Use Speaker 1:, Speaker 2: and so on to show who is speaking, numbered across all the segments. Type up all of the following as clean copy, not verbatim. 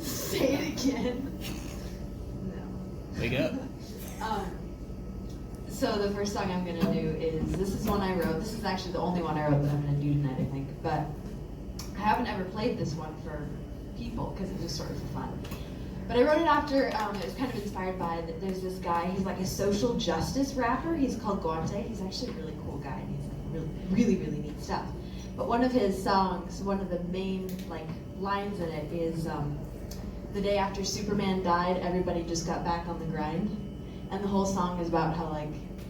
Speaker 1: Say it again. No.
Speaker 2: Wake up.
Speaker 1: So the first song I'm gonna do this is one I wrote. This is actually the only one I wrote that I'm gonna do tonight, I think. But I haven't ever played this one for people because it's just sort of for fun. But I wrote it after, it was kind of inspired by, there's this guy, he's like a social justice rapper. He's called W.AY.D. He's actually a really cool guy, and he's like really, really neat stuff. But one of his songs, one of the main lines in it is, the day after Superman died, everybody just got back on the grind. And the whole song is about how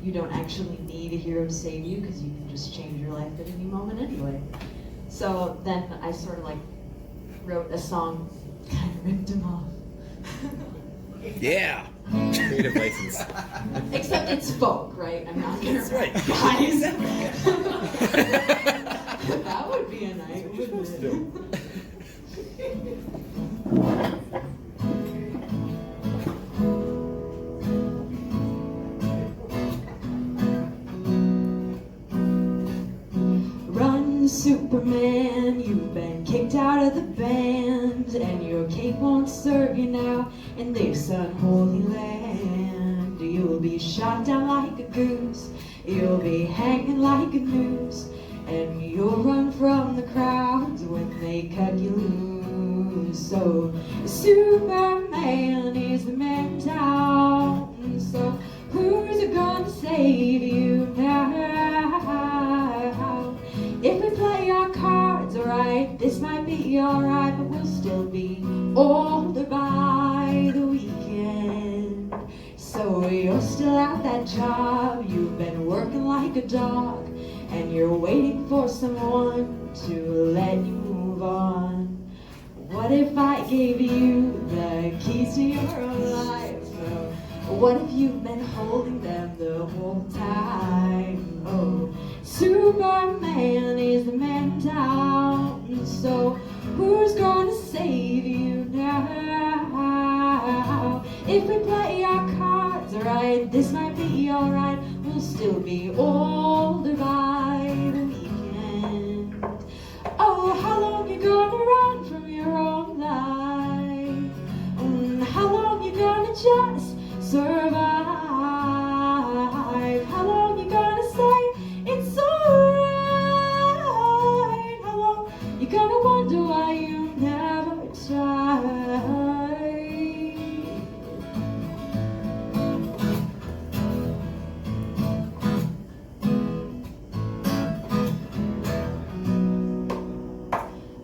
Speaker 1: you don't actually need a hero to save you because you can just change your life at any moment anyway. So then I sort of wrote a song, kind of ripped him off.
Speaker 2: Yeah. Creative license.
Speaker 1: Except it's folk, right? I'm not gonna
Speaker 2: right.
Speaker 1: guys. That would be a night, wouldn't it? Run, Superman, you've been kicked out of the band, and your cape won't serve you now in this unholy land. You'll be shot down like a goose, you'll be hanging like a noose, and you'll run from the crowds when they cut you loose. So Superman is the man down, so who's gonna save you now? If we play our cards right, this might be alright, but we'll still be older by the weekend. So you're still at that job, you've been working like a dog, and you're waiting for someone to let you move on. What if I gave you the keys to your own life? What if you've been holding them the whole time? Oh, Superman is the man down, so who's gonna save you now? If we play our cards right, this might be alright, we'll still be older by the weekend. Oh, how long you gonna run from your own life? How long you gonna just survive? How long you gonna say it's alright? How long you gonna wonder why you never tried?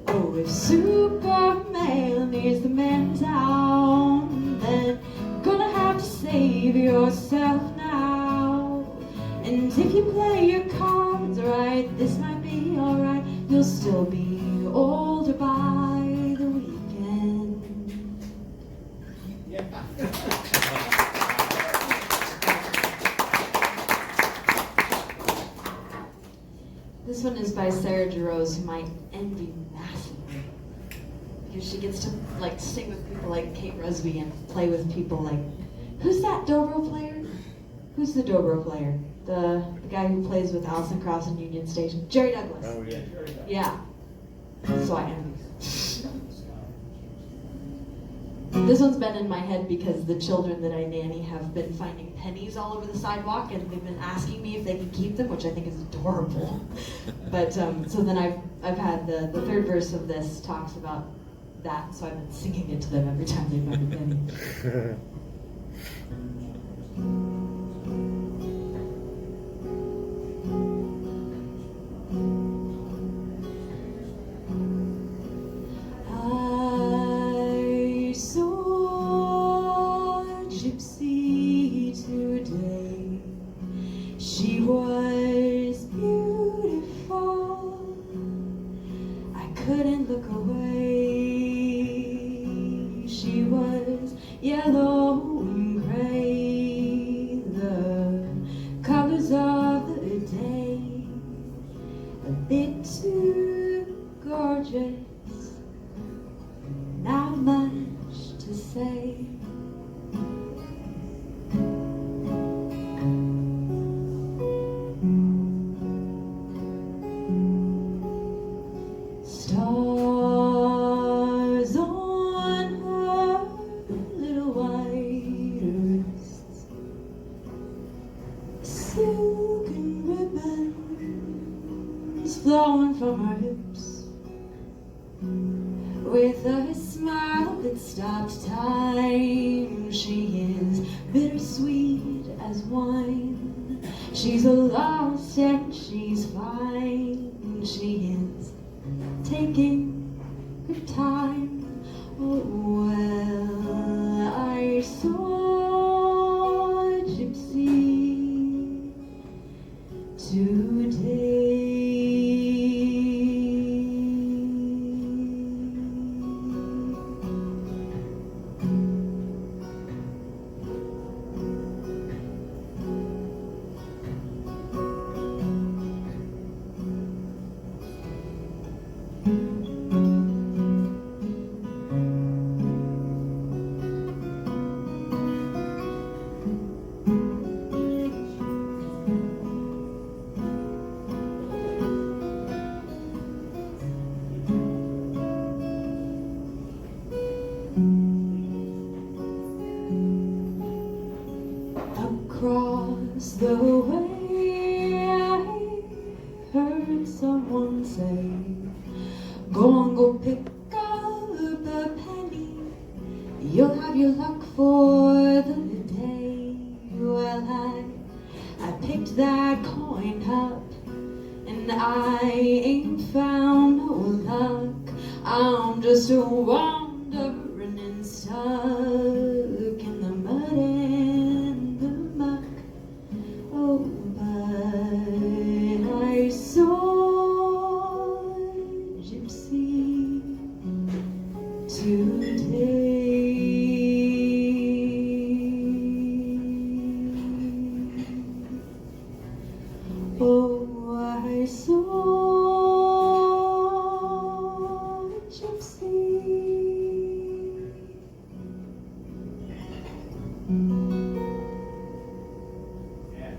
Speaker 1: Oh, if Superman is the man down, then you're gonna have to save yourself now. And if you play your cards right, this might be alright, you'll still be older by the weekend.
Speaker 3: Yeah.
Speaker 1: This one is by Sarah Jarosz, who might envy massively, because she gets to sing with people like Kate Rusby and play with people like, who's that dobro player? Who's the dobro player? The guy who plays with Alison Krauss in Union Station, Jerry Douglas.
Speaker 2: Oh yeah.
Speaker 1: Yeah. So I envy. This one's been in my head because the children that I nanny have been finding pennies all over the sidewalk, and they've been asking me if they can keep them, which I think is adorable. But so then I've had the third verse of this talks about that, so I've been singing it to them every time they find a penny. She was beautiful, I couldn't look away. She was yellow and gray, the colors of the day, a bit too gorgeous, not much to say. Stars with a smile that stopped time. She is bittersweet as wine. She's lost and she's fine. She is taking her time. Oh well, I saw a gypsy today. Across the way, I heard someone say, go on, go pick up a penny. You'll have your luck for the day. Well, I picked that coin up, and I ain't found no luck. I'm just wandering and stuck in the mud and the muck. Oh, but I saw a gypsy today. Oh, I saw a gypsy.
Speaker 3: Yeah.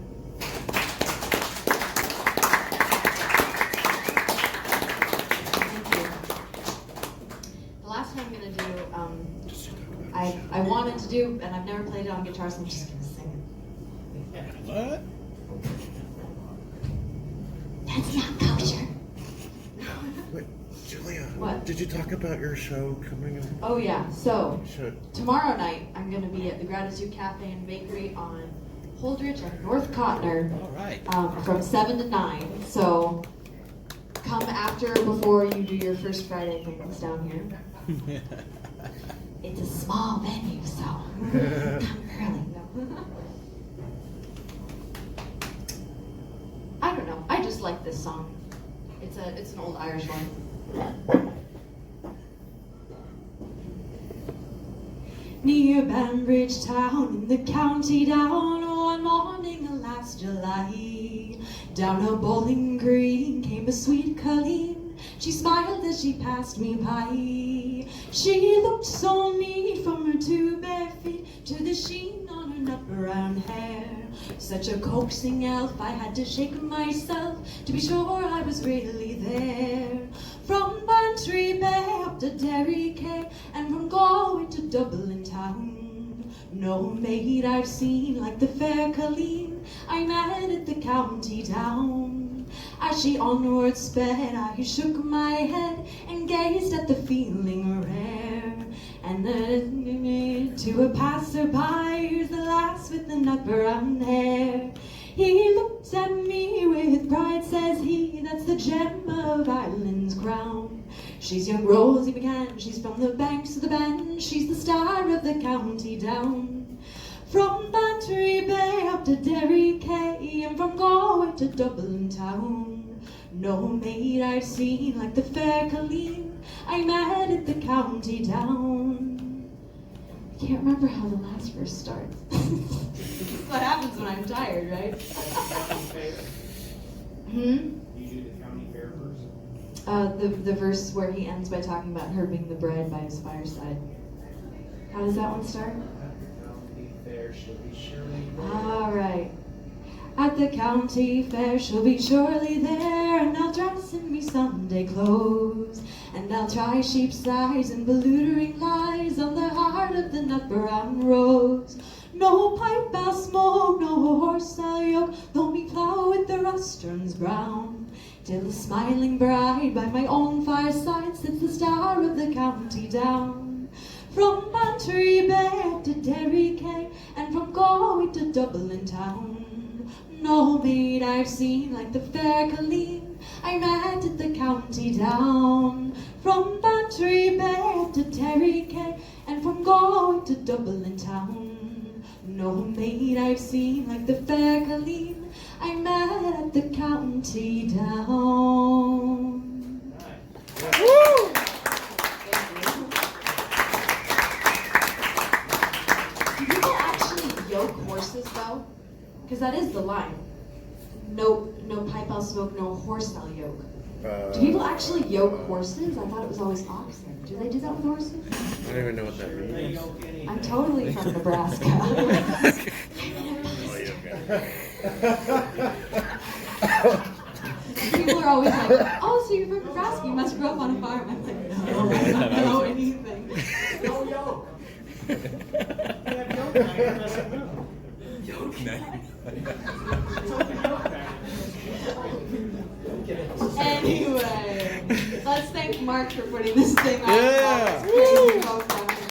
Speaker 1: The last one I'm gonna do, I wanted to do, and I've never played it on guitar, so I'm just gonna sing it.
Speaker 2: What?
Speaker 1: That's not kosher.
Speaker 4: Wait, Julia.
Speaker 1: What?
Speaker 4: Did you talk about your show coming up?
Speaker 1: Oh yeah, so
Speaker 4: You should.
Speaker 1: tomorrow night I'm gonna be at the Gratitude Cafe and Bakery on Holdridge and North Cotner
Speaker 2: All right.
Speaker 1: from 7 to 9. So come after or before you do your first Friday things down here. It's a small venue, so come early. No. I don't know. I just like this song. It's an old Irish one. Near Banbridge town in the county down, one morning last July, down a Bowling Green came a sweet Colleen. She smiled as she passed me by. She looked so neat from her two bare feet to the sheen on her nut brown hair. Such a coaxing elf, I had to shake myself to be sure I was really there. From Bantry Bay up to Derry Quay, and from Galway to Dublin town, no maid I've seen like the fair Colleen I met at the county down. As she onward sped, I shook my head and gazed at the feeling rare. And then to a passerby, here's the lass with the nut brown hair. He looked at me with pride, says he, that's the gem of Ireland's crown. She's young Rosie McCann, she's from the banks of the Bann, she's the star of the county down. From Bantry Bay up to Derry Quay, and from Galway to Dublin town, no maid I've seen like the fair Colleen I met at the county down. I can't remember how the last verse starts. That's what happens when I'm tired, right?
Speaker 3: County fair.
Speaker 1: Hmm?
Speaker 3: You do the county fair verse.
Speaker 1: The verse where he ends by talking about her being the bride by his fireside. How does that one start?
Speaker 3: County fair shall be surely there.
Speaker 1: All right. At the county fair she'll be surely there, and I'll dress in me Sunday clothes, and I'll try sheep's eyes and bewildering lies on the heart of the nut brown rose. No pipe I'll smoke, no horse I'll yoke, though me plough with the rosterns brown. Till the smiling bride by my own fireside sits the star of the county down. From Bantry Bay to Derry Quay, and from Galway to Dublin town. No maid I've seen like the fair Colleen I met at the county down. From Bantry Bay to Derry Quay, and from Galway to Dublin town. No maid I've seen like the fair Colleen I met at the county down.
Speaker 4: Woo!
Speaker 1: Do people actually yoke horses though? Because that is the line. No pipe I'll smoke, no horse I'll yoke. Do people actually yoke horses? I thought it was always oxen. Do they do that with horses?
Speaker 4: I don't even know what that
Speaker 3: They
Speaker 4: means.
Speaker 3: yoke anything.
Speaker 1: I'm totally from Nebraska. People are always like, oh, so you're from Nebraska, you must grow up on a farm. I'm like, no, I don't know anything.
Speaker 3: No yoke. You have yoke night, it doesn't move.
Speaker 2: Yoke night.
Speaker 3: It's open yoke night.
Speaker 1: Anyway, let's thank Mark for putting this thing on.
Speaker 4: Yeah.
Speaker 1: It's great.